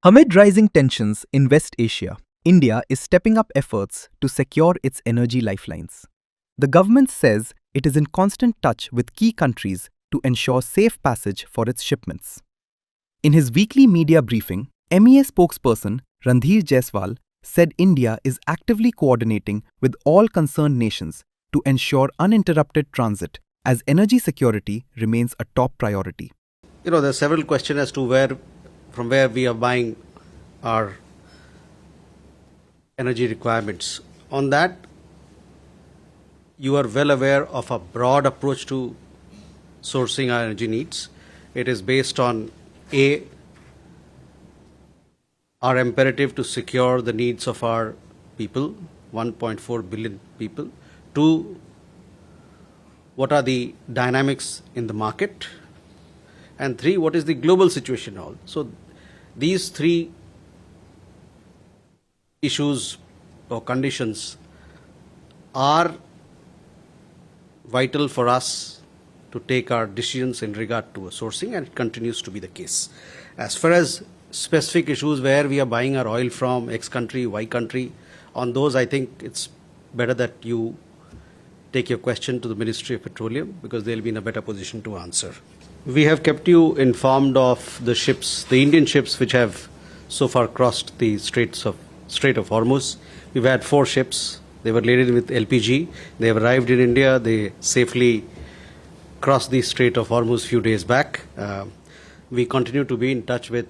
Amid rising tensions in West Asia, India is stepping up efforts to secure its energy lifelines. The government says it is in constant touch with key countries to ensure safe passage for its shipments. In his weekly media briefing, MEA spokesperson Randhir Jaiswal said India is actively coordinating with all concerned nations to ensure uninterrupted transit as energy security remains a top priority. There are several questions as to from where we are buying our energy requirements. On that, you are well aware of a broad approach to sourcing our energy needs. It is based on our imperative to secure the needs of our people, 1.4 billion people. 2, what are the dynamics in the market? And 3, what is the global situation all? So these 3 issues or conditions are vital for us to take our decisions in regard to sourcing, and it continues to be the case. As far as specific issues where we are buying our oil from, X country, Y country, on those I think it's better that you take your question to the Ministry of Petroleum, because they'll be in a better position to answer. We have kept you informed of the ships, the Indian ships which have so far crossed the Strait of Hormuz. We've had 4 ships. They were laden with LPG. They have arrived in India. They safely crossed the Strait of Hormuz few days back. We continue to be in touch with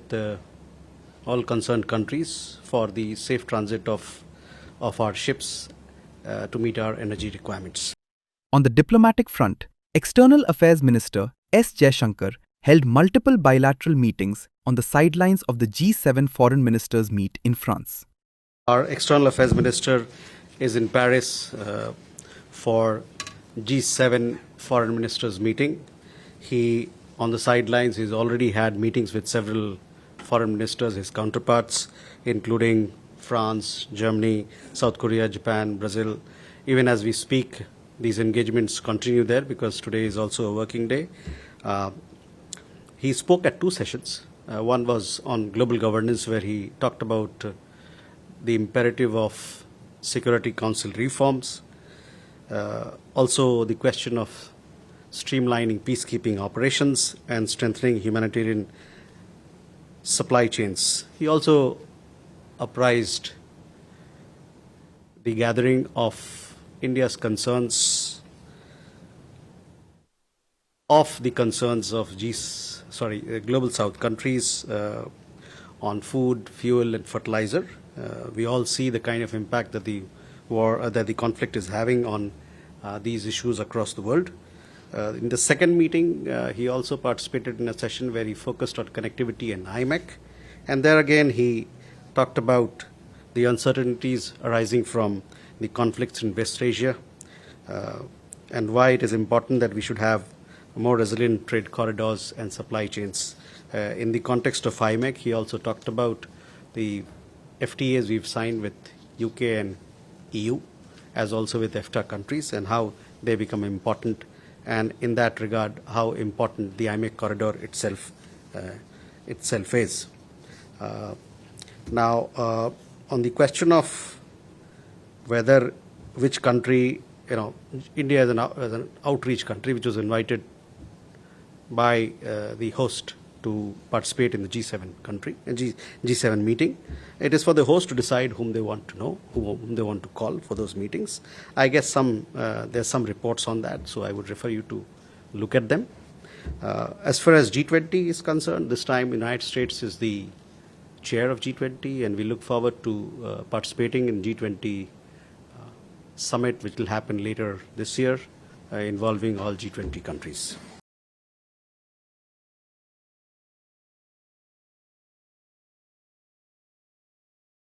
all concerned countries for the safe transit of our ships to meet our energy requirements. On the diplomatic front, External Affairs Minister S. Jaishankar held multiple bilateral meetings on the sidelines of the G7 foreign ministers' meet in France. Our External Affairs Minister is in Paris for G7 foreign ministers' meeting. On the sidelines, he's already had meetings with several foreign ministers, his counterparts, including France, Germany, South Korea, Japan, Brazil. Even as we speak, these engagements continue there because today is also a working day. He spoke at 2 sessions. One was on global governance, where he talked about the imperative of Security Council reforms, also the question of streamlining peacekeeping operations and strengthening humanitarian supply chains. He also apprised the gathering of India's concerns, of global South countries on food, fuel, and fertilizer. We all see the kind of impact that the conflict is having on these issues across the world. In the second meeting, he also participated in a session where he focused on connectivity and IMEC. And there again, he talked about the uncertainties arising from the conflicts in West Asia and why it is important that we should have more resilient trade corridors and supply chains. In the context of IMEC, he also talked about the FTAs we've signed with UK and EU, as also with EFTA countries, and how they become important, and in that regard, how important the IMEC corridor itself is. Now, on the question of which country, India is an outreach country which was invited by the host to participate in the G7 meeting. It is for the host to decide whom they want to know, whom they want to call for those meetings. I guess there's some reports on that, so I would refer you to look at them. As far as G20 is concerned, this time the United States is the chair of G20, and we look forward to participating in G20 summit, which will happen later this year, involving all G20 countries.